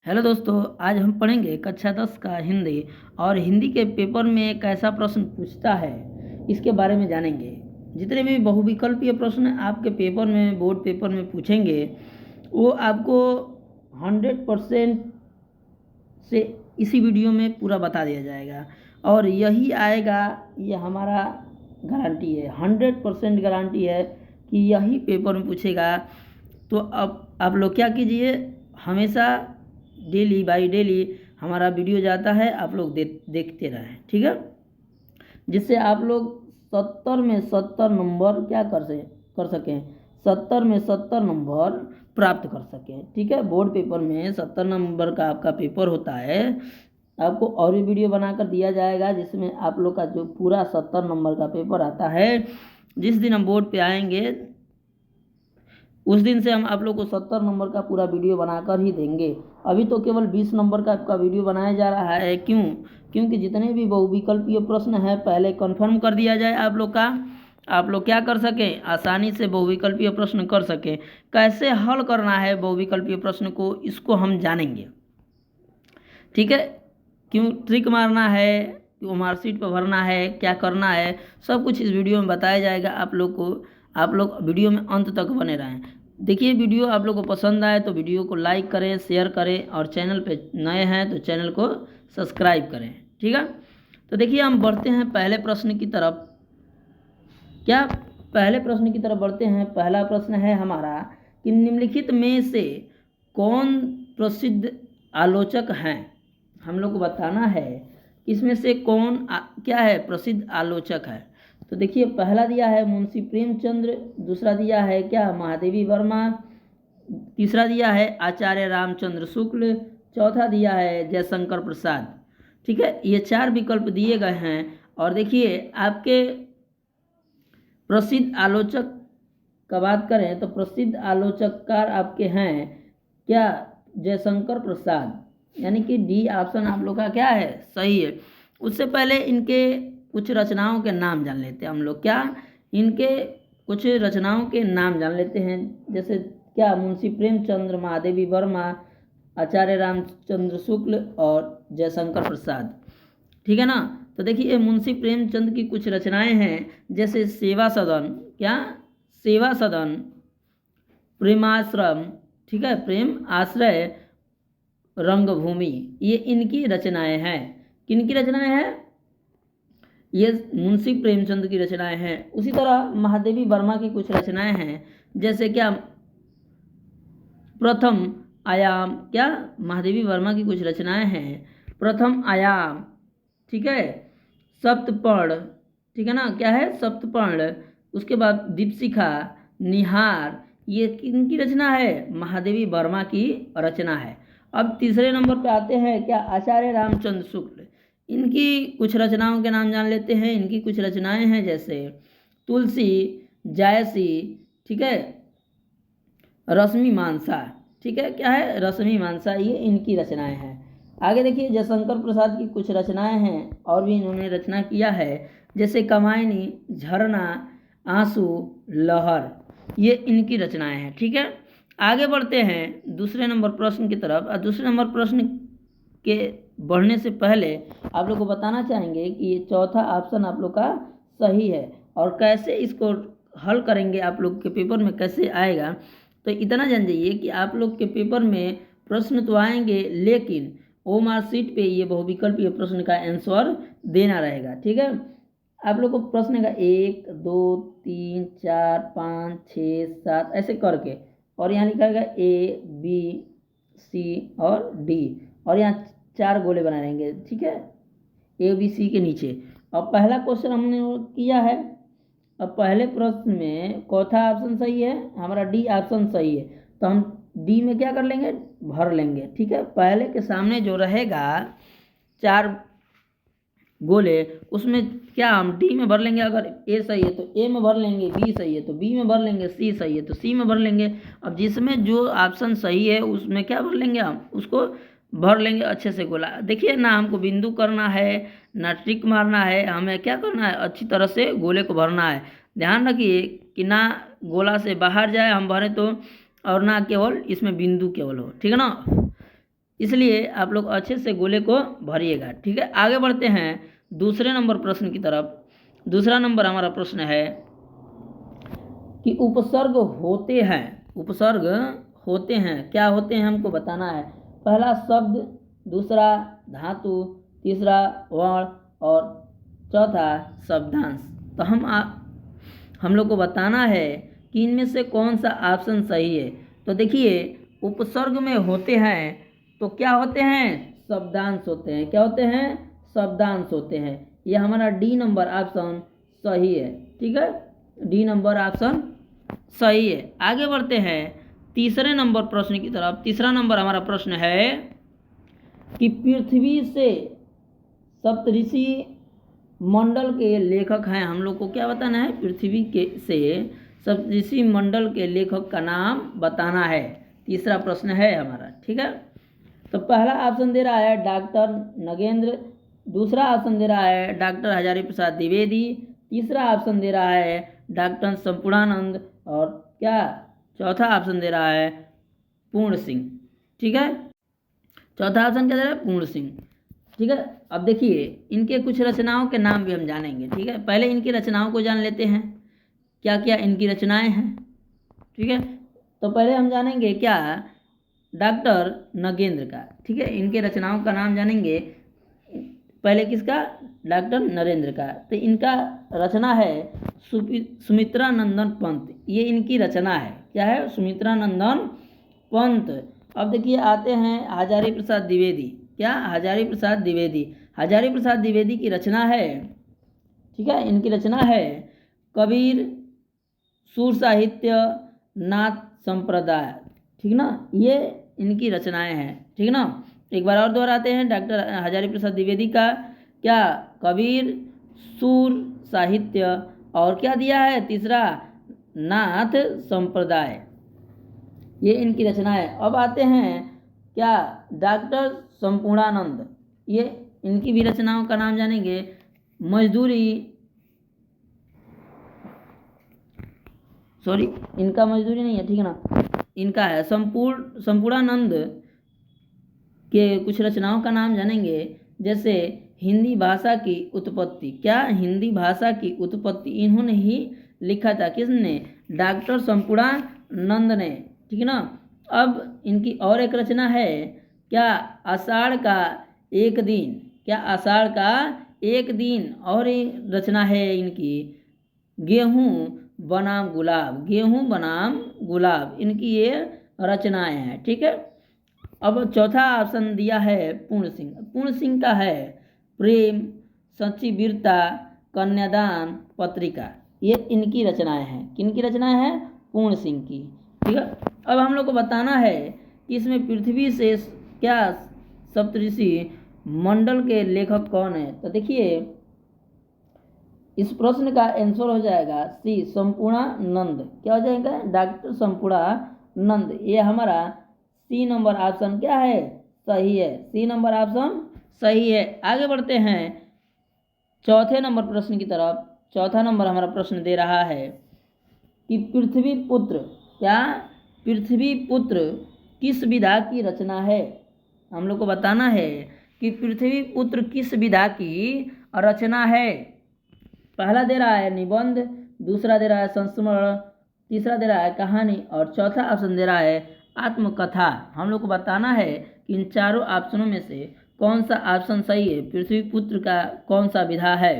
Hello दोस्तों, आज हम पढ़ेंगे कक्षा 10 का हिंदी और हिंदी के पेपर में कैसा प्रश्न पूछता है इसके बारे में जानेंगे। जितने भी बहुविकल्पीय प्रश्न आपके पेपर में बोर्ड पेपर में पूछेंगे वो आपको 100% से इसी वीडियो में पूरा बता दिया जाएगा और यही आएगा, ये हमारा गारंटी है, 100% गारंटी है कि यही पेपर में पूछेगा। तो अब आप लोग क्या कीजिए, हमेशा डेली बाई डेली हमारा वीडियो जाता है, आप लोग देखते रहें, ठीक है, जिससे आप लोग 70 में 70 नंबर क्या कर सकें, 70 में 70 नंबर प्राप्त कर सकें। ठीक है, बोर्ड पेपर में 70 नंबर का आपका पेपर होता है। आपको और भी वीडियो बनाकर दिया जाएगा जिसमें आप लोग का जो पूरा 70 नंबर का पेपर आता है, जिस दिन हम बोर्ड पे आएंगे उस दिन से हम आप लोग को 70 नंबर का पूरा वीडियो बनाकर ही देंगे। अभी तो केवल 20 नंबर का आपका वीडियो बनाया जा रहा है। क्यों? क्योंकि जितने भी बहुविकल्पीय प्रश्न है पहले कंफर्म कर दिया जाए आप लोग का, आप लोग क्या कर सकें, आसानी से बहुविकल्पीय प्रश्न कर सकें। कैसे हल करना है बहुविकल्पीय प्रश्न को, इसको हम जानेंगे। ठीक है, क्यों ट्रिक मारना है, क्यों मार्कशीट पर भरना है, क्या करना है, सब कुछ इस वीडियो में बताया जाएगा आप लोग को। आप लोग वीडियो में अंत तक बने रहें। देखिए, वीडियो आप लोग को पसंद आए तो वीडियो को लाइक करें, शेयर करें और चैनल पे नए हैं तो चैनल को सब्सक्राइब करें। ठीक है, तो देखिए हम बढ़ते हैं पहले प्रश्न की तरफ। क्या पहले प्रश्न की तरफ बढ़ते हैं। पहला प्रश्न है हमारा कि निम्नलिखित में से कौन प्रसिद्ध आलोचक हैं। हम लोग को बताना है इसमें से कौन क्या है प्रसिद्ध आलोचक है। तो देखिए, पहला दिया है मुंशी प्रेमचंद्र, दूसरा दिया है क्या महादेवी वर्मा, तीसरा दिया है आचार्य रामचंद्र शुक्ल, चौथा दिया है जयशंकर प्रसाद। ठीक है, ये 4 विकल्प दिए गए हैं। और देखिए, आपके प्रसिद्ध आलोचक का बात करें तो प्रसिद्ध आलोचककार आपके हैं क्या, जयशंकर प्रसाद, यानी कि डी ऑप्शन आप लोग का क्या है, सही है। उससे पहले इनके कुछ रचनाओं के नाम जान लेते हैं हम लोग। क्या, इनके कुछ रचनाओं के नाम जान लेते हैं, जैसे क्या मुंशी प्रेमचंद्र, महादेवी वर्मा, आचार्य रामचंद्र शुक्ल और जयशंकर प्रसाद। ठीक है ना। तो देखिए, मुंशी प्रेमचंद की कुछ रचनाएं हैं, जैसे सेवा सदन, क्या सेवा सदन, प्रेमाश्रम, ठीक है, प्रेम आश्रय, रंगभूमि, ये इनकी रचनाएं हैं। किनकी रचनाएं हैं? ये मुंशी प्रेमचंद की रचनाएं हैं। उसी तरह महादेवी वर्मा की कुछ रचनाएं हैं, जैसे क्या प्रथम आयाम, क्या महादेवी वर्मा की कुछ रचनाएं हैं, प्रथम आयाम, ठीक है, सप्तपर्ण, ठीक है ना, क्या है सप्तपर्ण, उसके बाद दीपशिखा, निहार, ये किनकी रचना है, महादेवी वर्मा की रचना है। अब तीसरे नंबर पे आते हैं क्या, आचार्य रामचंद्र शुक्ल, इनकी कुछ रचनाओं के नाम जान लेते हैं। इनकी कुछ रचनाएं हैं जैसे तुलसी, जायसी, ठीक है, रश्मि मानसा, ठीक है, क्या है रश्मि मानसा, ये इनकी रचनाएं हैं। आगे देखिए, जयशंकर प्रसाद की कुछ रचनाएं हैं और भी इन्होंने रचना किया है, जैसे कमायनी, झरना, आंसू, लहर, ये इनकी रचनाएं हैं। ठीक है, आगे बढ़ते हैं दूसरे नंबर प्रश्न की तरफ। और दूसरे नंबर प्रश्न के बढ़ने से पहले आप लोग को बताना चाहेंगे कि ये चौथा ऑप्शन आप लोग का सही है और कैसे इसको हल करेंगे, आप लोग के पेपर में कैसे आएगा। तो इतना जान जाइए कि आप लोग के पेपर में प्रश्न तो आएंगे, लेकिन ओ मार्कशीट पे ये बहुविकल्पीय प्रश्न का आंसर देना रहेगा। ठीक है, आप लोग को प्रश्न का 1 2 3 4 5 6 7 ऐसे करके, और यहाँ लिखा रहेगा A B C और D, और यहाँ 4 गोले बना रहेंगे। ठीक है, A B C के नीचे। अब पहला क्वेश्चन हमने किया है। अब पहले प्रश्न में चौथा ऑप्शन सही है, हमारा डी ऑप्शन सही है, तो हम डी में क्या कर लेंगे, भर लेंगे। ठीक है, पहले के सामने जो रहेगा 4 गोले, उसमें क्या हम डी में भर लेंगे। अगर ए सही है तो ए में भर लेंगे, बी सही है तो बी में भर लेंगे, सी सही है तो सी में भर लेंगे। अब जिसमें जो ऑप्शन सही है उसमें क्या भर लेंगे, हम उसको भर लेंगे अच्छे से गोला। देखिए ना, हमको बिंदु करना है ना ट्रिक मारना है, हमें क्या करना है, अच्छी तरह से गोले को भरना है। ध्यान रखिए कि ना गोला से बाहर जाए हम भरें तो, और ना केवल इसमें बिंदु केवल हो। ठीक है ना। इसलिए आप लोग अच्छे से गोले को भरिएगा। ठीक है, आगे बढ़ते हैं दूसरे नंबर प्रश्न की तरफ। दूसरा नंबर हमारा प्रश्न है कि उपसर्ग होते हैं, उपसर्ग होते हैं, क्या होते हैं हमको बताना है। पहला शब्द, दूसरा धातु, तीसरा वर्ण और चौथा शब्दांश। तो हम लोग को बताना है कि इनमें से कौन सा ऑप्शन सही है। तो देखिए, उपसर्ग में होते हैं तो क्या होते हैं, शब्दांश होते हैं। क्या होते हैं, शब्दांश होते हैं। यह हमारा डी नंबर ऑप्शन सही है। ठीक है, डी नंबर ऑप्शन सही है। आगे बढ़ते हैं तीसरे नंबर प्रश्न की तरफ। तीसरा नंबर हमारा प्रश्न है कि पृथ्वी से सप्तऋषि मंडल के लेखक हैं। हम लोग को क्या बताना है, पृथ्वी के से सप्तऋषि मंडल के लेखक का नाम बताना है। तीसरा प्रश्न है हमारा। ठीक है, तो पहला ऑप्शन दे रहा है डॉक्टर नगेंद्र, दूसरा ऑप्शन दे रहा है डॉक्टर हजारी प्रसाद द्विवेदी, तीसरा ऑप्शन दे रहा है डॉक्टर संपूर्णानंद और क्या चौथा ऑप्शन दे रहा है पूर्ण सिंह। ठीक है, चौथा ऑप्शन क्या दे रहा है, पूर्ण सिंह। ठीक है, अब देखिए इनके कुछ रचनाओं के नाम भी हम जानेंगे। ठीक है, पहले इनकी रचनाओं को जान लेते हैं, क्या क्या इनकी रचनाएं हैं। ठीक है, तो पहले हम जानेंगे क्या, डॉक्टर नगेंद्र का। ठीक है, इनके रचनाओं का नाम जानेंगे। पहले किसका, डॉक्टर नरेंद्र का। तो इनका रचना है सुमित्रा नंदन पंत, ये इनकी रचना है। क्या है, सुमित्रा नंदन पंत। अब देखिए आते हैं हजारी प्रसाद द्विवेदी। क्या, हजारी प्रसाद द्विवेदी। हजारी प्रसाद द्विवेदी की रचना है, ठीक है, इनकी रचना है कबीर, सुर साहित्य, नाथ संप्रदाय। ठीक ना, ये इनकी रचनाएं हैं। ठीक ना, एक बार और दोहराते हैं डॉक्टर हजारी प्रसाद द्विवेदी का। क्या, कबीर, सुर साहित्य और क्या दिया है तीसरा, नाथ संप्रदाय, ये इनकी रचना है। अब आते हैं क्या, डॉक्टर संपूर्णानंद, ये इनकी भी रचनाओं का नाम जानेंगे। मजदूरी, सॉरी इनका मजदूरी नहीं है, ठीक है ना, इनका है संपूर्णानंद के कुछ रचनाओं का नाम जानेंगे। जैसे हिंदी भाषा की उत्पत्ति। क्या, हिंदी भाषा की उत्पत्ति इन्होंने ही लिखा था। किसने, डॉक्टर संपूर्णानंद ने। ठीक है ना, अब इनकी और एक रचना है क्या, आषाढ़ का एक दिन। क्या, आषाढ़ का एक दिन। और एक रचना है इनकी गेहूं बनाम गुलाब। गेहूं बनाम गुलाब, इनकी ये रचनाएं हैं। ठीक है, अब चौथा ऑप्शन दिया है पूर्ण सिंह। पूर्ण सिंह का है प्रेम, सच्ची वीरता, कन्यादान पत्रिका, ये इनकी रचनाएं हैं। किनकी रचनाएं हैं, पूर्ण सिंह की। ठीक है, अब हम लोग को बताना है कि इसमें पृथ्वी से क्या सप्तऋषि मंडल के लेखक कौन है। तो देखिए इस प्रश्न का आंसर हो जाएगा सी, संपूर्णानंद। क्या हो जाएगा, डॉक्टर संपूर्णानंद। ये हमारा सी नंबर ऑप्शन क्या है, सही है। सी नंबर ऑप्शन सही है। आगे बढ़ते हैं चौथे नंबर प्रश्न की तरफ। चौथा नंबर हमारा प्रश्न दे रहा है कि पृथ्वी पुत्र। क्या, पृथ्वी पुत्र किस विधा की रचना है। हम लोग को बताना है कि पृथ्वी पुत्र किस विधा की रचना है। पहला दे रहा है निबंध, दूसरा दे रहा है संस्मरण, तीसरा दे रहा है कहानी और चौथा ऑप्शन दे रहा है आत्मकथा। हम लोग को बताना है कि इन चारों ऑप्शनों में से कौन सा ऑप्शन सही है, पृथ्वी पुत्र का कौन सा विधा है।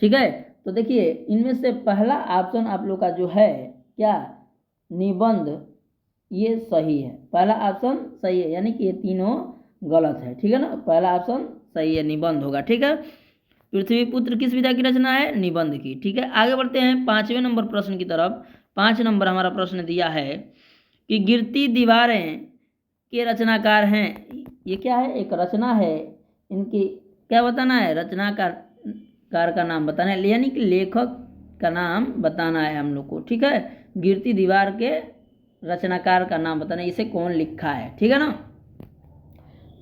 ठीक है, तो देखिए इनमें से पहला ऑप्शन आप लोग का जो है क्या, निबंध, ये सही है। पहला ऑप्शन सही है, यानी कि ये तीनों गलत है। ठीक है ना, पहला ऑप्शन सही है, निबंध होगा। ठीक है, पृथ्वी पुत्र किस विधा की रचना है, निबंध की। ठीक है, आगे बढ़ते हैं पांचवें नंबर प्रश्न की तरफ। 5 नंबर हमारा प्रश्न दिया है कि गिरती दीवारें के रचनाकार हैं। ये क्या है, एक रचना है। इनकी क्या बताना है, रचनाकार का नाम बताना है, यानी कि लेखक का नाम बताना है हम लोग को। ठीक है, गिरती दीवार के रचनाकार का नाम बताना है, इसे कौन लिखा है। ठीक है ना,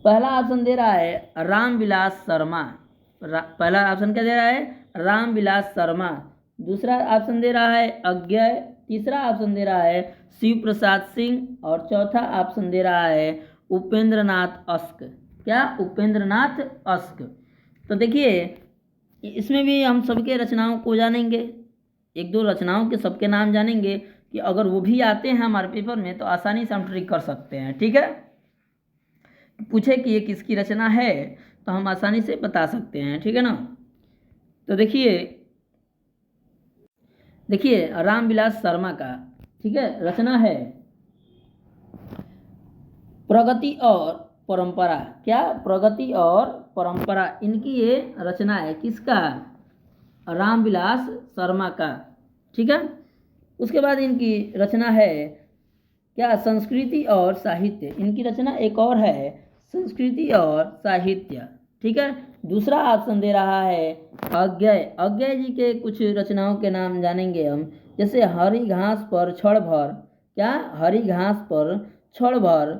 पहला ऑप्शन दे रहा है रामविलास शर्मा। पहला ऑप्शन क्या दे रहा है, रामविलास शर्मा। दूसरा ऑप्शन दे रहा है अज्ञय, तीसरा ऑप्शन दे रहा है शिव प्रसाद सिंह और चौथा ऑप्शन दे रहा है उपेंद्रनाथ अश्क। क्या? उपेंद्रनाथ अश्क। तो देखिए इसमें भी हम सबके रचनाओं को जानेंगे, एक दो रचनाओं के सबके नाम जानेंगे कि अगर वो भी आते हैं हमारे पेपर में तो आसानी से हम ट्रिक कर सकते हैं। ठीक है, पूछे कि ये किसकी रचना है तो हम आसानी से बता सकते हैं। ठीक है ना। तो देखिए रामविलास शर्मा का, ठीक है, रचना है प्रगति और परंपरा। क्या? प्रगति और परंपरा, इनकी ये रचना है। किसका? रामविलास शर्मा का। ठीक है। उसके बाद इनकी रचना है क्या? संस्कृति और साहित्य। इनकी रचना एक और है, संस्कृति और साहित्य। ठीक है। दूसरा ऑप्शन दे रहा है अज्ञेय। अज्ञेय जी के कुछ रचनाओं के नाम जानेंगे हम, जैसे हरी घास पर क्षण भर। क्या? हरी घास पर क्षण भर।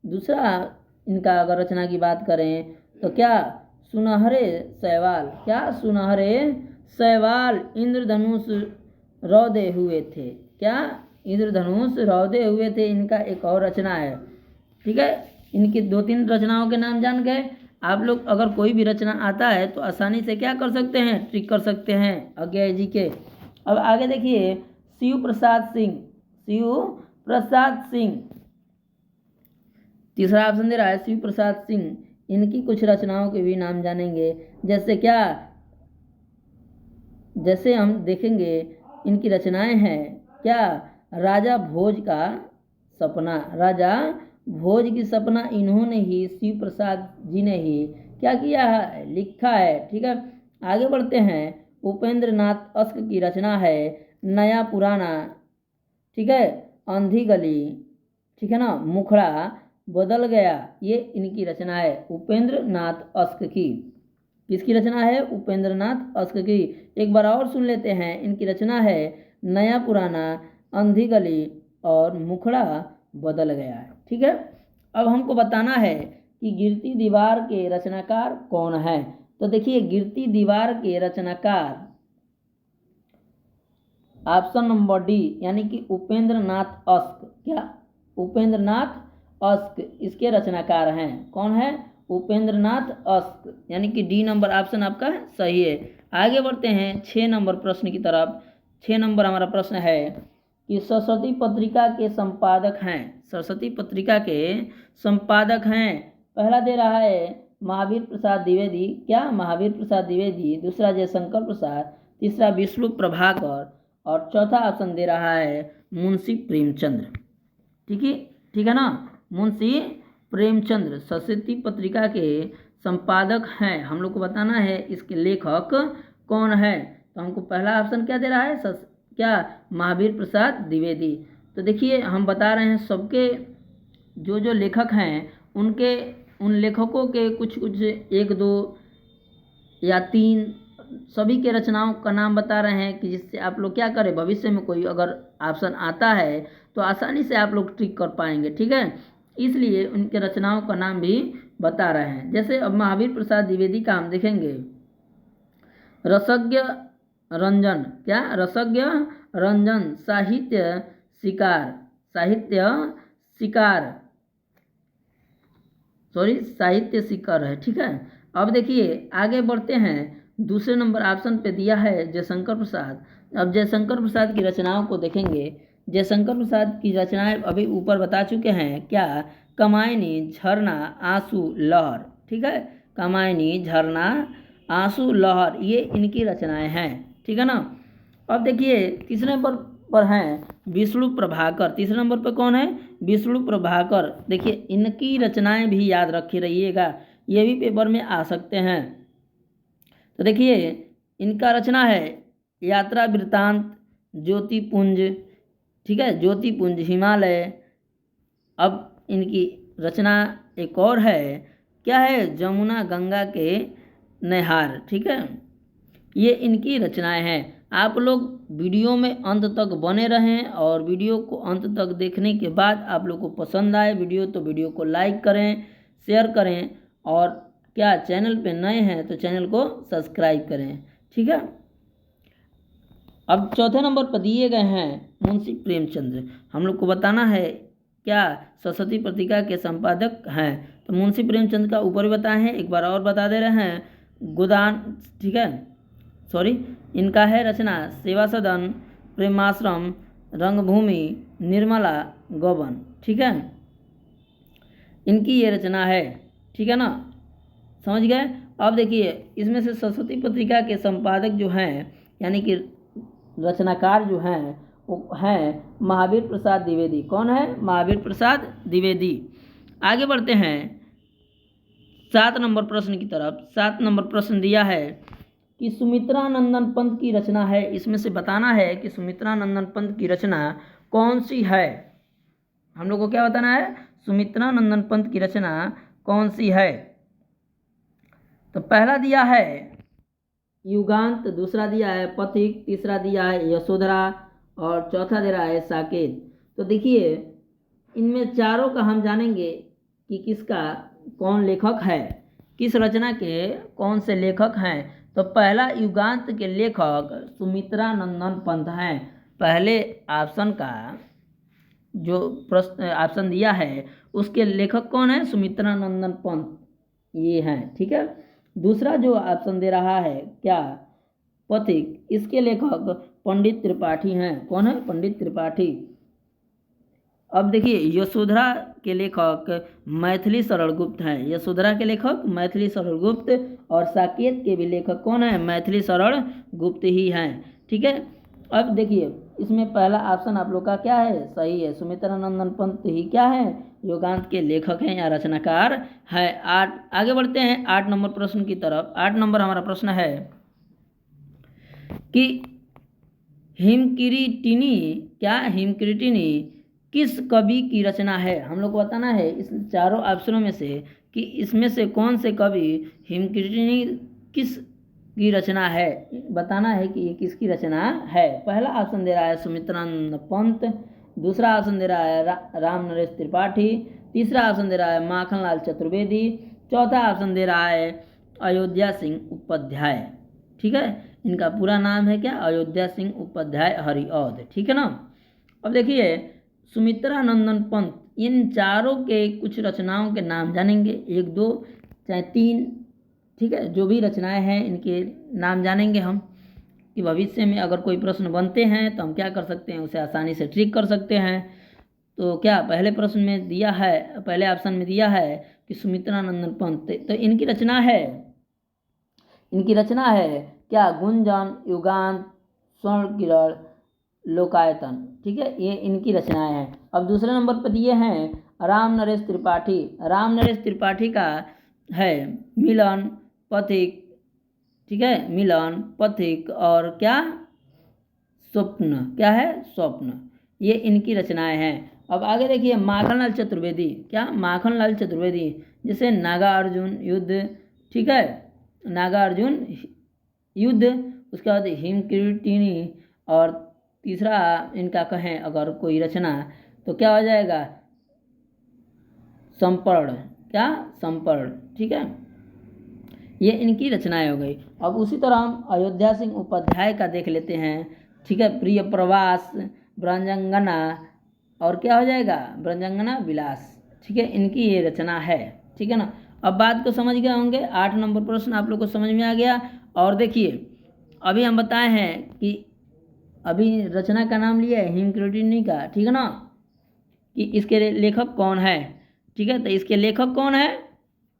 दूसरा इनका अगर रचना की बात करें तो क्या? सुनहरे शैवाल। क्या? सुनहरे शैवाल इंद्रधनुष रौदे हुए थे। क्या? इंद्रधनुष रौदे हुए थे, इनका एक और रचना है। ठीक है, इनकी दो तीन रचनाओं के नाम जान गए आप लोग। अगर कोई भी रचना आता है तो आसानी से क्या कर सकते हैं? ट्रिक कर सकते हैं अज्ञेय जी के। अब आगे देखिए शिव प्रसाद सिंह। शिव प्रसाद सिंह, तीसरा ऑप्शन दे रहा है शिव प्रसाद सिंह। इनकी कुछ रचनाओं के भी नाम जानेंगे, जैसे क्या? जैसे हम देखेंगे इनकी रचनाएं हैं क्या? राजा भोज का सपना। राजा भोज की सपना इन्होंने ही, शिव प्रसाद जी ने ही क्या किया है? लिखा है। ठीक है, आगे बढ़ते हैं। उपेंद्र नाथ अश्क की रचना है नया पुराना। ठीक है, अंधी गली। ठीक है ना, मुखड़ा बदल गया, ये इनकी रचना है उपेंद्र नाथ अश्क की। किसकी रचना है? उपेंद्र नाथ अश्क की। एक बार और सुन लेते हैं, इनकी रचना है नया पुराना, अंधी गली और मुखड़ा बदल गया है। ठीक है, अब हमको बताना है कि गिरती दीवार के रचनाकार कौन है। तो देखिए गिरती दीवार के रचनाकार ऑप्शन नंबर डी, यानी कि उपेंद्र नाथ अश्क। क्या? उपेंद्र नाथ अश्क इसके रचनाकार हैं। कौन है? उपेंद्र नाथ अश्क, यानी कि डी नंबर ऑप्शन आपका सही है। आगे बढ़ते हैं 6 नंबर प्रश्न की तरफ। 6 नंबर हमारा प्रश्न है कि सरस्वती पत्रिका के संपादक हैं। सरस्वती पत्रिका के संपादक हैं। पहला दे रहा है महावीर प्रसाद द्विवेदी। क्या? महावीर प्रसाद द्विवेदी। दूसरा जयशंकर प्रसाद। तीसरा विष्णु प्रभाकर और चौथा ऑप्शन दे रहा है मुंशी प्रेमचंद्र। ठीक है ना, मुंशी प्रेमचंद्र सरस्वती पत्रिका के संपादक हैं। हम लोग को बताना है इसके लेखक कौन है। तो हमको पहला ऑप्शन क्या दे रहा है? क्या? महावीर प्रसाद द्विवेदी। तो देखिए हम बता रहे हैं सबके जो जो लेखक हैं उनके, उन लेखकों के कुछ एक दो या तीन सभी के रचनाओं का नाम बता रहे हैं कि जिससे आप लोग क्या करें, भविष्य में कोई अगर ऑप्शन आता है तो आसानी से आप लोग ट्रिक कर पाएंगे। ठीक है, इसलिए उनके रचनाओं का नाम भी बता रहे हैं। जैसे अब महावीर प्रसाद द्विवेदी का हम देखेंगे, रसज्ञ रंजन। क्या? रसज्ञ रंजन साहित्य शिकार। साहित्य शिकार है। ठीक है, अब देखिए आगे बढ़ते हैं। दूसरे नंबर ऑप्शन पे दिया है जयशंकर प्रसाद। अब जयशंकर प्रसाद की रचनाओं को देखेंगे। जयशंकर प्रसाद की रचनाएं अभी ऊपर बता चुके हैं। क्या? कमायनी, झरना, आंसू, लहर। ठीक है, कमायनी, झरना, आंसू, लहर, ये इनकी रचनाएं हैं। ठीक है ना। अब देखिए तीसरे नंबर पर हैं विष्णु प्रभाकर। तीसरे नंबर पर कौन है? विष्णु प्रभाकर। देखिए इनकी रचनाएं भी याद रखे रहिएगा, ये भी पेपर में आ सकते हैं। तो देखिए इनका रचना है यात्रा वृत्तांत, ज्योतिपुंज। ठीक है, ज्योतिपुंज, हिमालय। अब इनकी रचना एक और है, क्या है? जमुना गंगा के नहर। ठीक है, ये इनकी रचनाएं हैं। आप लोग वीडियो में अंत तक बने रहें और वीडियो को अंत तक देखने के बाद आप लोग को पसंद आए वीडियो तो वीडियो को लाइक करें, शेयर करें और क्या चैनल पे नए हैं तो चैनल को सब्सक्राइब करें। ठीक है, अब चौथे नंबर पर दिए गए हैं मुंशी प्रेमचंद्र। हम लोग को बताना है क्या सरस्वती पत्रिका के संपादक हैं? तो मुंशी प्रेमचंद का ऊपर ही बताए हैं, एक बार और बता दे रहे हैं। गोदान, ठीक है, सॉरी, इनका है रचना सेवा सदन, प्रेमाश्रम, रंगभूमि, निर्मला गबन, ठीक है, इनकी ये रचना है, ठीक है ना, समझ गए। अब देखिए इसमें से सरस्वती पत्रिका के संपादक जो हैं यानी कि रचनाकार जो हैं वो हैं महावीर प्रसाद द्विवेदी। कौन है? महावीर प्रसाद द्विवेदी। आगे बढ़ते हैं 7 नंबर प्रश्न की तरफ। 7 नंबर प्रश्न दिया है कि सुमित्रा नंदन पंत की रचना है, इसमें से बताना है कि सुमित्रा नंदन पंत की रचना कौन सी है। हम लोग को क्या बताना है? सुमित्रा नंदन पंत की रचना कौन सी है। तो पहला दिया है युगांत, दूसरा दिया है पथिक, तीसरा दिया है यशोधरा और चौथा दे रहा है साकेत। तो देखिए इनमें चारों का हम जानेंगे कि किसका कौन लेखक है, किस रचना के कौन से लेखक हैं। तो पहला युगांत के लेखक सुमित्रा नंदन पंत हैं। पहले ऑप्शन का जो प्रश्न ऑप्शन दिया है उसके लेखक कौन है? सुमित्रा नंदन पंत, ये हैं, ठीक है। दूसरा जो ऑप्शन दे रहा है क्या? पथिक, इसके लेखक पंडित त्रिपाठी हैं। कौन है? पंडित त्रिपाठी। अब देखिए यशोधरा के लेखक मैथिली सरल गुप्त हैं। यशोधरा के लेखक मैथिली सरल गुप्त और साकेत के भी लेखक कौन है? मैथिली सरल गुप्त ही हैं, ठीक है। अब देखिए इसमें पहला ऑप्शन आप लोग का क्या है? सही है, सुमित्रा नंदन पंत ही क्या है? युगांत के लेखक हैं या रचनाकार है। आगे बढ़ते हैं 8 नंबर प्रश्न की तरफ। 8 नंबर हमारा प्रश्न है कि हिमकिरीटिनी, क्या हिमकिरीटिनी किस कवि की रचना है। हम लोग को बताना है इस चारों ऑप्शनों में से कि इसमें से कौन से कवि हिमकिरीटिनी किस की रचना है, बताना है कि ये किसकी रचना है। पहला ऑप्शन दे रहा है सुमित्रा नंदन पंत, दूसरा ऑप्शन दे रहा है राम नरेश त्रिपाठी, तीसरा ऑप्शन दे रहा है माखनलाल चतुर्वेदी, चौथा ऑप्शन दे रहा है अयोध्या सिंह उपाध्याय, ठीक है। इनका पूरा नाम है क्या? अयोध्या सिंह उपाध्याय हरिऔध, ठीक है ना। अब देखिए सुमित्रा नंदन पंत, इन चारों के कुछ रचनाओं के नाम जानेंगे, 1 2 चाहे 3, ठीक है। जो भी रचनाएं हैं इनके नाम जानेंगे हम कि भविष्य में अगर कोई प्रश्न बनते हैं तो हम क्या कर सकते हैं, उसे आसानी से ट्रिक कर सकते हैं। तो क्या पहले प्रश्न में दिया है, पहले ऑप्शन में दिया है कि सुमित्रा नंदन पंत, तो इनकी रचना है, इनकी रचना है क्या? गुंजन, युगांत, स्वर्ण किरण, लोकायतन, ठीक है, ये इनकी रचनाएं हैं। अब दूसरे नंबर पर दिए हैं राम नरेश त्रिपाठी। राम नरेश त्रिपाठी का है मिलन, पथिक, ठीक है, मिलन, पथिक और क्या? स्वप्न, क्या है? स्वप्न, ये इनकी रचनाएं हैं। अब आगे देखिए माखनलाल चतुर्वेदी, क्या? माखनलाल चतुर्वेदी, जैसे नागा अर्जुन युद्ध, ठीक है, नागा अर्जुन युद्ध, उसके बाद हिमकिरीटिनी और तीसरा इनका कहें अगर कोई रचना तो क्या हो जाएगा? संपर्ण, क्या? संपर्ण, ठीक है, ये इनकी रचनाएं हो गई। अब उसी तरह हम अयोध्या सिंह उपाध्याय का देख लेते हैं, ठीक है। प्रिय प्रवास, ब्रजांगना और क्या हो जाएगा? ब्रजांगना विलास, ठीक है, इनकी ये रचना है, ठीक है ना। अब बात को समझ गए होंगे, 8 नंबर प्रश्न आप लोग को समझ में आ गया। और देखिए अभी हम बताए हैं कि अभी रचना का नाम लिया है हिमकिरीटिनी का, ठीक है ना, कि इसके लेखक कौन है, ठीक है। तो इसके लेखक कौन है?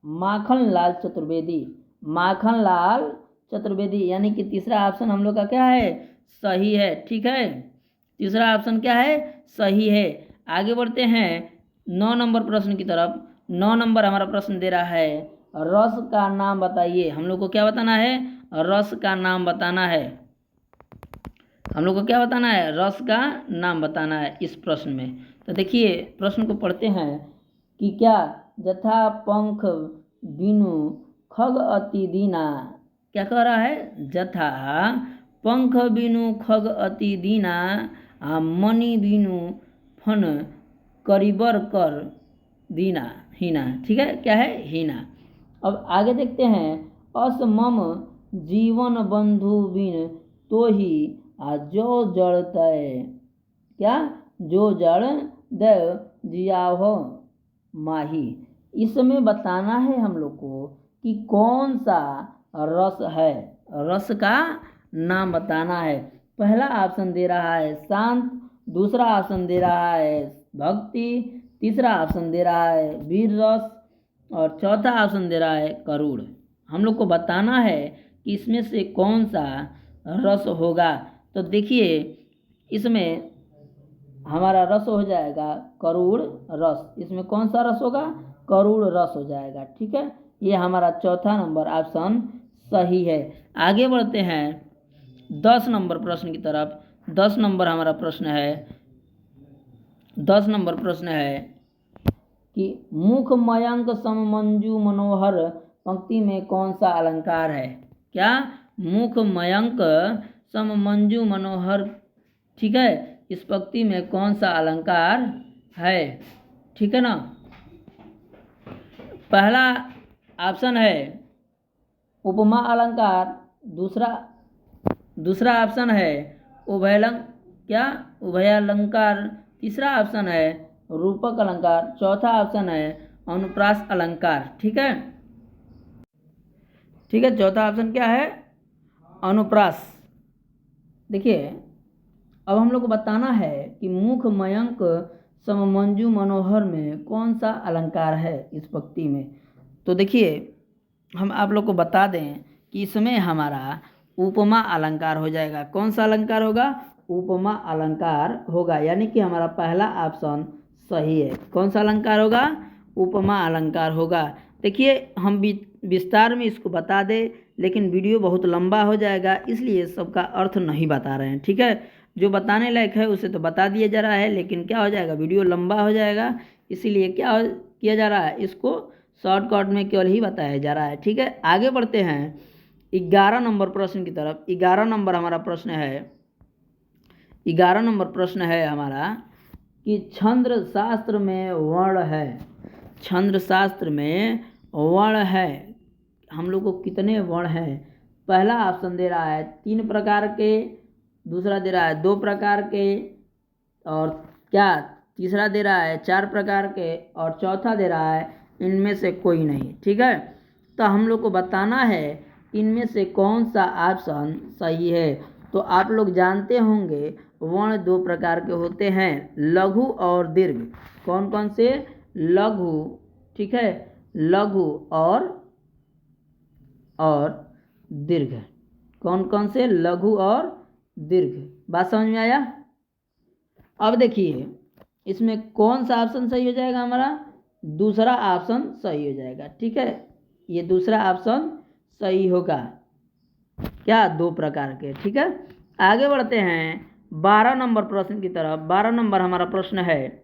माखनलाल चतुर्वेदी, माखनलाल चतुर्वेदी, यानी कि तीसरा ऑप्शन हम लोग का क्या है? सही है, ठीक है, तीसरा ऑप्शन क्या है? सही है। आगे बढ़ते हैं 9 नंबर प्रश्न की तरफ। 9 नंबर हमारा प्रश्न दे रहा है रस का नाम बताइए। हम लोग को क्या बताना है? रस का नाम बताना है। हम लोग को क्या बताना है? रस का नाम बताना है इस प्रश्न में। तो देखिए प्रश्न को पढ़ते हैं कि क्या जथा पंख बिनु खग अति दीना, क्या कह रहा है? जथा पंख बिनु खग अति दीना, मणि बिनु फन करिबर कर दीना, हीना, ठीक है, क्या है? हीना। अब आगे देखते हैं अस मम जीवन बंधु बिन तो ही जो जड़ तय, क्या? जो जड़ देव जियाओ माही। इसमें बताना है हम लोग को कि कौन सा रस है, रस का नाम बताना है। पहला ऑप्शन दे रहा है शांत, दूसरा ऑप्शन दे रहा है भक्ति, तीसरा ऑप्शन दे रहा है वीर रस और चौथा ऑप्शन दे रहा है करुण। हम लोग को बताना है कि इसमें से कौन सा रस होगा। तो देखिए इसमें हमारा रस हो जाएगा करुण रस। इसमें कौन सा रस होगा? करुण रस हो जाएगा। ठीक है, ये हमारा चौथा नंबर ऑप्शन सही है। आगे बढ़ते हैं 10 नंबर प्रश्न की तरफ। 10 नंबर हमारा प्रश्न है, 10 नंबर प्रश्न है कि मुख मयंक सम मंजू मनोहर पंक्ति में कौन सा अलंकार है? क्या? मुख मयंक सम मंजू मनोहर। ठीक है, इस पंक्ति में कौन सा अलंकार है? ठीक है ना। पहला ऑप्शन है उपमा अलंकार, दूसरा ऑप्शन है उभयालंकार, तीसरा ऑप्शन है रूपक अलंकार, चौथा ऑप्शन है अनुप्रास अलंकार। ठीक है, चौथा ऑप्शन क्या है? अनुप्रास। देखिए अब हम लोग को बताना है कि मुख मयंक सम मंजू मनोहर में कौन सा अलंकार है इस पंक्ति में। तो देखिए हम आप लोग को बता दें कि इसमें हमारा उपमा अलंकार हो जाएगा। कौन सा अलंकार होगा? उपमा अलंकार होगा, यानी कि हमारा पहला ऑप्शन सही है। कौन सा अलंकार होगा? उपमा अलंकार होगा। देखिए हम विस्तार में इसको बता दें, लेकिन वीडियो बहुत लंबा हो जाएगा, इसलिए सबका अर्थ नहीं बता रहे हैं। ठीक है, जो बताने लायक है उसे तो बता दिया जा रहा है, लेकिन क्या हो जाएगा, वीडियो लंबा हो जाएगा, इसीलिए क्या किया जा रहा है, इसको शॉर्टकट में केवल ही बताया जा रहा है। ठीक है, आगे बढ़ते हैं 11 नंबर प्रश्न की तरफ। 11 नंबर हमारा प्रश्न है, 11 नंबर प्रश्न है हमारा कि छंद शास्त्र में वर्ण है, छंद शास्त्र में वर्ण है, हम लोग को कितने वर्ण हैं? पहला ऑप्शन दे रहा है 3 प्रकार के, दूसरा दे रहा है 2 प्रकार के, और क्या तीसरा दे रहा है 4 प्रकार के, और चौथा दे रहा है इनमें से कोई नहीं। ठीक है, तो हम लोग को बताना है इनमें से कौन सा ऑप्शन सही है। तो आप लोग जानते होंगे वर्ण 2 प्रकार के होते हैं, लघु और दीर्घ। कौन कौन से? लघु, ठीक है, लघु और दीर्घ। कौन कौन से? लघु और दीर्घ। बात समझ में आया? अब देखिए इसमें कौन सा ऑप्शन सही हो जाएगा? हमारा दूसरा ऑप्शन सही हो जाएगा। ठीक है, ये दूसरा ऑप्शन सही होगा। क्या? 2 प्रकार के। ठीक है, आगे बढ़ते हैं 12 नंबर प्रश्न की तरफ। 12 नंबर हमारा प्रश्न है,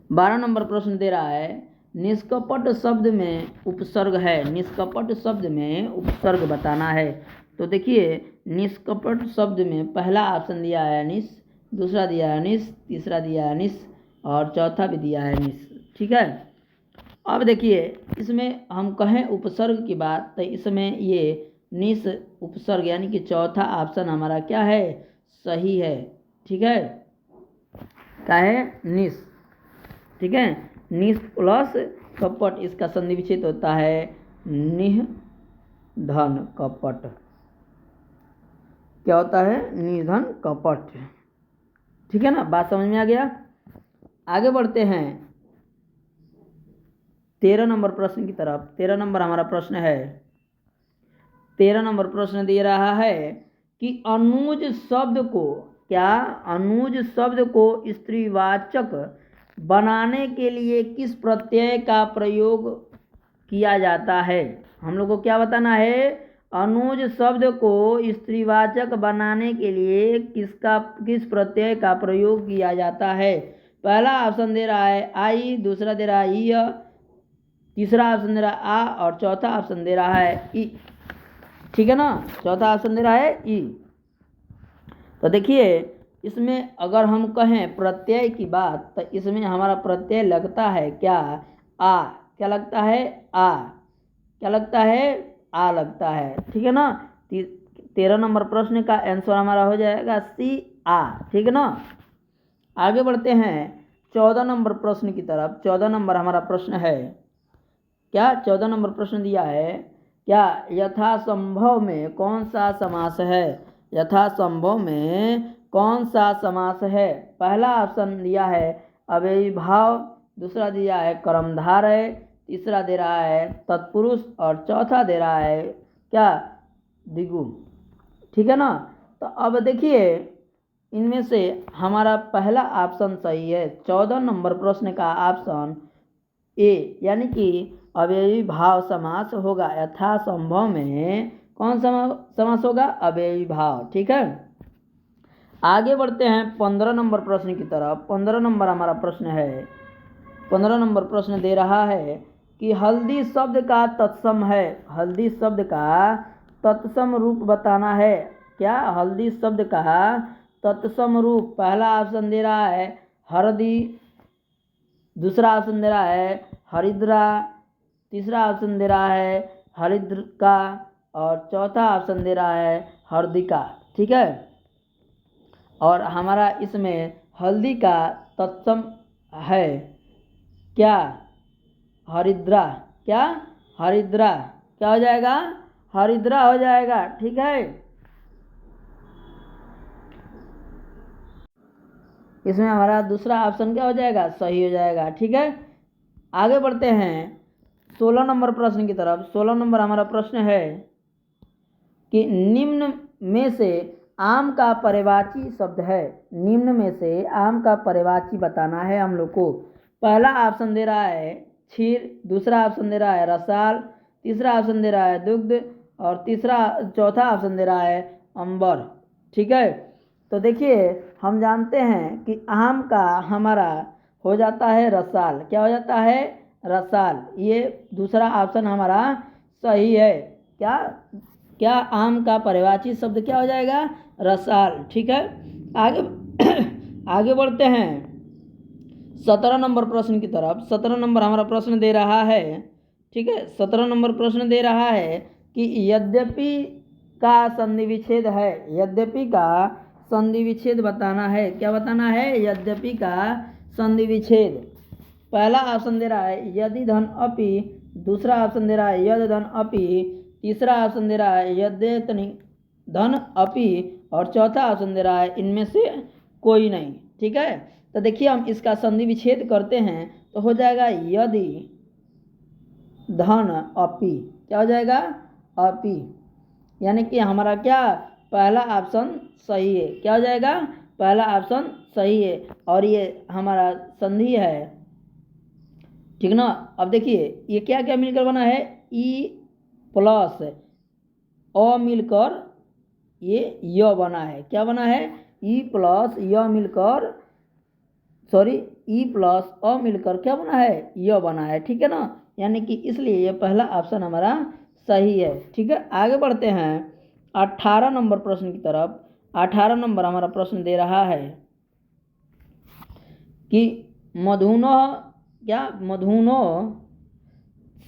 12 नंबर प्रश्न दे रहा है निष्कपट शब्द में उपसर्ग है, निष्कपट शब्द में उपसर्ग बताना है। तो देखिए निष्कपट शब्द में पहला ऑप्शन दिया है निस, दूसरा दिया है निस, तीसरा दिया है निस और चौथा भी दिया है निस। ठीक है, अब देखिए इसमें हम कहें उपसर्ग की बात, तो इसमें ये निस उपसर्ग यानी कि चौथा ऑप्शन हमारा क्या है? सही है। ठीक है, क्या है? निस। ठीक है, निस प्लस कपट, इसका संधि विच्छेद होता है निह धन कपट। क्या होता है? निधन कपट। ठीक है ना, बात समझ में आ गया। आगे बढ़ते हैं 13 नंबर प्रश्न की तरफ। 13 नंबर हमारा प्रश्न है, 13 नंबर प्रश्न दे रहा है कि अनुज शब्द को, क्या? अनुज शब्द को स्त्रीवाचक बनाने के लिए किस प्रत्यय का प्रयोग किया जाता है? हम लोग को क्या बताना है? अनुज शब्द को स्त्रीवाचक बनाने के लिए किस प्रत्यय का प्रयोग किया जाता है? पहला ऑप्शन दे रहा है आई, दूसरा दे रहा है य, तीसरा ऑप्शन दे रहा है आ और चौथा ऑप्शन दे रहा है ई। ठीक है ना, चौथा ऑप्शन दे रहा है ई। तो देखिए इसमें अगर हम कहें प्रत्यय की बात, तो इसमें हमारा प्रत्यय लगता है क्या? आ। क्या लगता है? आ। क्या लगता है? आ लगता है। ठीक है ना, 13 नंबर प्रश्न का आंसर हमारा हो जाएगा सी, आ। ठीक है ना, आगे बढ़ते हैं 14 नंबर प्रश्न की तरफ। 14 नंबर हमारा प्रश्न है क्या, 14 नंबर प्रश्न दिया है क्या, यथासंभव में कौन सा समास है, यथासंभव में कौन सा समास है। पहला ऑप्शन दिया है अव्ययी भाव, दूसरा दिया है कर्मधारय, तीसरा दे रहा है तत्पुरुष और चौथा दे रहा है क्या, द्विगु। ठीक है ना। तो अब देखिए इनमें से हमारा पहला ऑप्शन सही है। 14 नंबर प्रश्न का ऑप्शन ए यानी कि अव्ययी भाव समास होगा। यथासंभव में कौन समास होगा, अव्ययी भाव। ठीक है, आगे बढ़ते हैं 15 नंबर प्रश्न की तरफ। 15 नंबर हमारा प्रश्न है, 15 नंबर प्रश्न दे रहा है कि हल्दी शब्द का तत्सम है, हल्दी शब्द का तत्सम रूप बताना है। क्या, हल्दी शब्द का तत्सम रूप। पहला ऑप्शन दे रहा है हरदी, दूसरा ऑप्शन दे रहा है हरिद्रा, तीसरा ऑप्शन दे रहा है हरिद्रका और चौथा ऑप्शन दे रहा है हर्दिका। ठीक है, और हमारा इसमें हल्दी का तत्सम है क्या, हरिद्रा। क्या, हरिद्रा। क्या हो जाएगा, हरिद्रा हो जाएगा। ठीक है, इसमें हमारा दूसरा ऑप्शन क्या हो जाएगा, सही हो जाएगा। ठीक है, आगे बढ़ते हैं 16 नंबर प्रश्न की तरफ। 16 नंबर हमारा प्रश्न है कि निम्न में से आम का पर्यायवाची शब्द है, निम्न में से आम का पर्यायवाची बताना है हम लोग को। पहला ऑप्शन दे रहा है क्षीर, दूसरा ऑप्शन दे रहा है रसाल, तीसरा ऑप्शन दे रहा है दुग्ध और चौथा ऑप्शन दे रहा है अंबर। ठीक है, तो देखिए हम जानते हैं कि आम का हमारा हो जाता है रसाल। क्या हो जाता है, रसाल। ये दूसरा ऑप्शन हमारा सही है। क्या, क्या आम का पर्यायवाची शब्द क्या हो जाएगा, रसाल। ठीक है, आगे आगे बढ़ते हैं 17 नंबर प्रश्न की तरफ। 17 नंबर हमारा प्रश्न दे रहा है, ठीक है, 17 नंबर प्रश्न दे रहा है कि यद्यपि का संधि विच्छेद है, यद्यपि का संधि विच्छेद बताना है। क्या बताना है, यद्यपि का संधि विच्छेद। पहला ऑप्शन दे रहा है यदि धन अपि, दूसरा ऑप्शन दे रहा है यद धन अपि, तीसरा ऑप्शन दे रहा है यद्यतनि धन अपि और चौथा ऑप्शन दे रहा है इनमें से कोई नहीं। ठीक है, तो देखिए हम इसका संधि विच्छेद करते हैं तो हो जाएगा यदि धन अपि। क्या हो जाएगा, अपि। यानी कि हमारा क्या, पहला ऑप्शन सही है। क्या हो जाएगा, पहला ऑप्शन सही है और ये हमारा संधि है। ठीक ना। अब देखिए ये क्या क्या मिलकर बना है, ई प्लस अ मिलकर ये य बना है। क्या बना है, ई प्लस य मिलकर, सॉरी, ई प्लस अ मिलकर क्या बना है, य बना है। ठीक है ना, यानी कि इसलिए ये पहला ऑप्शन हमारा सही है। ठीक है, आगे बढ़ते हैं 18 नंबर प्रश्न की तरफ। 18 नंबर हमारा प्रश्न दे रहा है कि मधुनो, क्या, मधुनो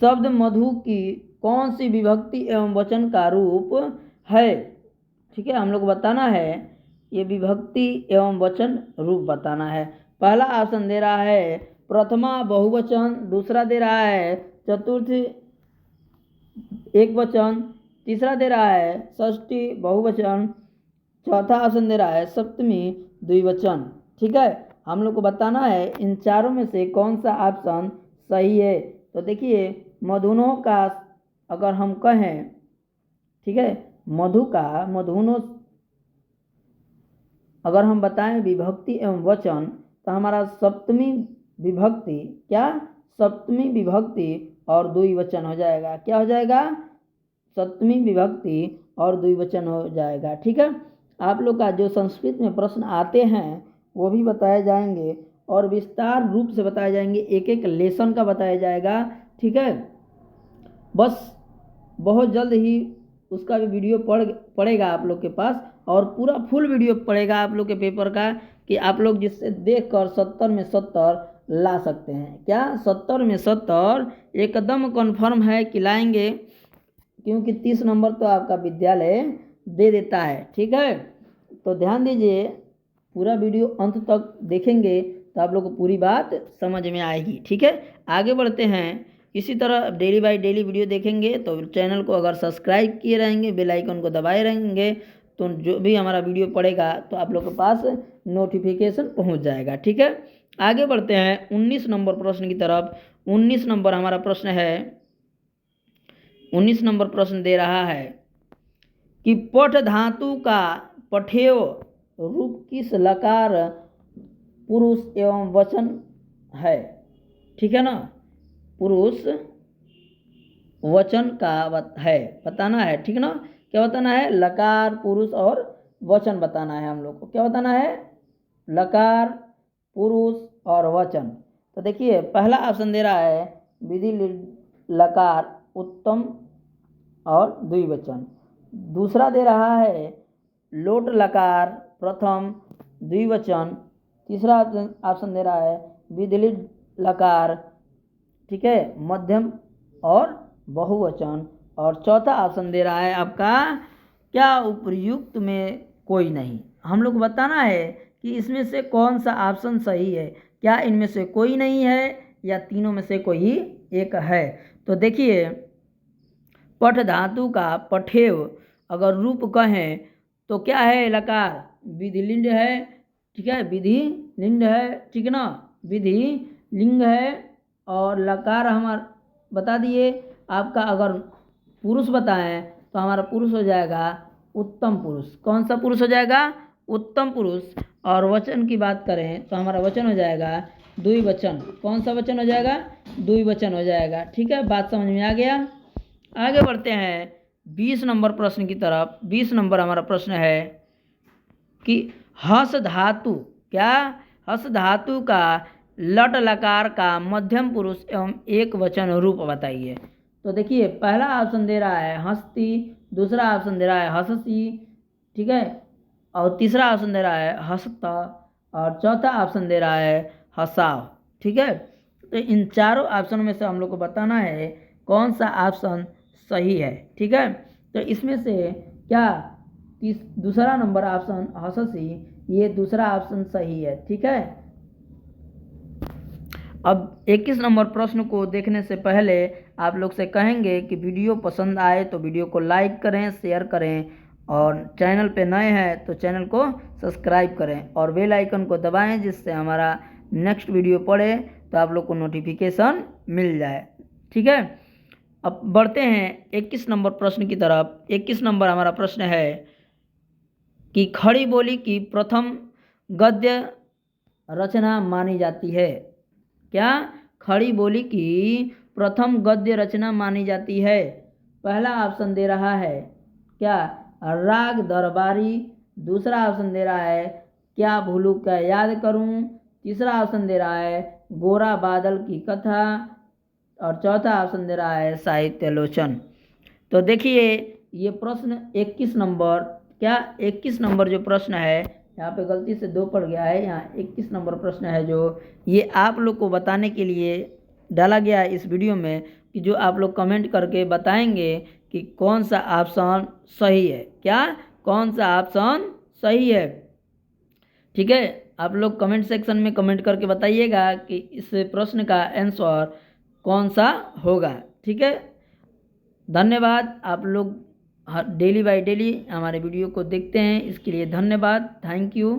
शब्द मधु की कौन सी विभक्ति एवं वचन का रूप है। ठीक है, हम लोग बताना है ये विभक्ति एवं वचन रूप बताना है। पहला ऑप्शन दे रहा है प्रथमा बहुवचन, दूसरा दे रहा है चतुर्थी एक वचन, तीसरा दे रहा है षष्ठी बहुवचन, चौथा ऑप्शन दे रहा है सप्तमी द्विवचन। ठीक है, हम लोग को बताना है इन चारों में से कौन सा ऑप्शन सही है। तो देखिए मधुनों का अगर हम कहें, ठीक है, मधु का, मधुनो अगर हम बताएं विभक्ति एवं वचन तो हमारा सप्तमी विभक्ति, क्या, सप्तमी विभक्ति और द्विवचन हो जाएगा। क्या हो जाएगा, सप्तमी विभक्ति और द्विवचन हो जाएगा। ठीक है, आप लोग का जो संस्कृत में प्रश्न आते हैं वो भी बताए जाएंगे और विस्तार रूप से बताए जाएंगे, एक एक लेसन का बताया जाएगा। ठीक है, बस बहुत जल्द ही उसका भी वीडियो पड़ेगा आप लोग के पास और पूरा फुल वीडियो पड़ेगा आप लोग के पेपर का कि आप लोग जिससे देख कर 70 में 70 ला सकते हैं। क्या, 70 में 70 एकदम कन्फर्म है कि लाएंगे, क्योंकि 30 नंबर तो आपका विद्यालय दे देता है। ठीक है, तो ध्यान दीजिए पूरा वीडियो अंत तक देखेंगे तो आप लोग को पूरी बात समझ में आएगी। ठीक है, आगे बढ़ते हैं। इसी तरह डेली बाय डेली वीडियो देखेंगे तो चैनल को अगर सब्सक्राइब किए रहेंगे, बेल आइकन को दबाए रहेंगे, तो जो भी हमारा वीडियो पड़ेगा तो आप लोग के पास नोटिफिकेशन पहुंच जाएगा। ठीक है, आगे बढ़ते हैं 19 नंबर प्रश्न की तरफ। 19 नंबर हमारा प्रश्न है, 19 नंबर प्रश्न दे रहा है कि पठ धातु का पठेव रूप किस लकार पुरुष एवं वचन है। ठीक है ना, पुरुष वचन का है बताना है। ठीक ना, क्या बताना है, लकार पुरुष और वचन बताना है। हम लोग को क्या बताना है, लकार पुरुष और वचन। तो देखिए पहला ऑप्शन दे रहा है विधि लकार उत्तम और द्विवचन। दूसरा दे रहा है लोट लकार प्रथम द्विवचन। तीसरा ऑप्शन दे रहा है विधि लकार, ठीक है, मध्यम और बहुवचन। और चौथा ऑप्शन दे रहा है आपका क्या उपर्युक्त में कोई नहीं। हम लोग बताना है कि इसमें से कौन सा ऑप्शन सही है, क्या इनमें से कोई नहीं है या तीनों में से कोई एक है। तो देखिए पठ धातु का पठेव अगर रूप कहें तो क्या है, लकार विधि लिंग है। ठीक है, विधि लिंग है, ठीक ना, विधि लिंग है। और लकार हमारा बता दिए आपका, अगर पुरुष बताएं तो हमारा पुरुष हो जाएगा उत्तम पुरुष। कौन सा पुरुष हो जाएगा, उत्तम पुरुष। और वचन की बात करें तो हमारा वचन हो जाएगा द्विवचन। कौन सा वचन हो जाएगा, द्विवचन हो जाएगा। ठीक है, बात समझ में आ गया। आगे बढ़ते हैं 20 नंबर प्रश्न की तरफ। 20 नंबर हमारा प्रश्न है कि हस धातु, क्या, हस धातु का लट लकार का मध्यम पुरुष एवं एक वचन रूप बताइए। तो देखिए पहला ऑप्शन दे रहा है हस्ती, दूसरा ऑप्शन दे रहा है हससी, ठीक है, और तीसरा ऑप्शन दे रहा है हसता, और चौथा ऑप्शन दे रहा है हसाव। ठीक है, तो इन चारों ऑप्शन में से हम लोग को बताना है कौन सा ऑप्शन सही है। ठीक है, तो इसमें से क्या दूसरा नंबर ऑप्शन हससी, ये दूसरा ऑप्शन सही है। ठीक है, अब 21 नंबर प्रश्न को देखने से पहले आप लोग से कहेंगे कि वीडियो पसंद आए तो वीडियो को लाइक करें, शेयर करें, और चैनल पे नए हैं तो चैनल को सब्सक्राइब करें और बेल आइकन को दबाएं, जिससे हमारा नेक्स्ट वीडियो पड़े तो आप लोग को नोटिफिकेशन मिल जाए। ठीक है, अब बढ़ते हैं 21 नंबर प्रश्न की तरफ। 21 नंबर हमारा प्रश्न है कि खड़ी बोली की प्रथम गद्य रचना मानी जाती है। क्या, खड़ी बोली की प्रथम गद्य रचना मानी जाती है। पहला ऑप्शन दे रहा है क्या, राग दरबारी। दूसरा ऑप्शन दे रहा है क्या भूलू क्या याद करूं। तीसरा ऑप्शन दे रहा है गोरा बादल की कथा, और चौथा ऑप्शन दे रहा है साहित्य लोचन। तो देखिए ये प्रश्न 21 नंबर, क्या 21 नंबर जो प्रश्न है, यहाँ पे गलती से 2 पड़ गया है, यहाँ 21 नंबर प्रश्न है जो ये आप लोग को बताने के लिए डाला गया है इस वीडियो में, कि जो आप लोग कमेंट करके बताएंगे कि कौन सा ऑप्शन सही है। क्या, कौन सा ऑप्शन सही है। ठीक है, आप लोग कमेंट सेक्शन में कमेंट करके बताइएगा कि इस प्रश्न का आंसर कौन सा होगा। ठीक है, धन्यवाद। आप लोग डेली बाय डेली हमारे वीडियो को देखते हैं, इसके लिए धन्यवाद, थैंक यू।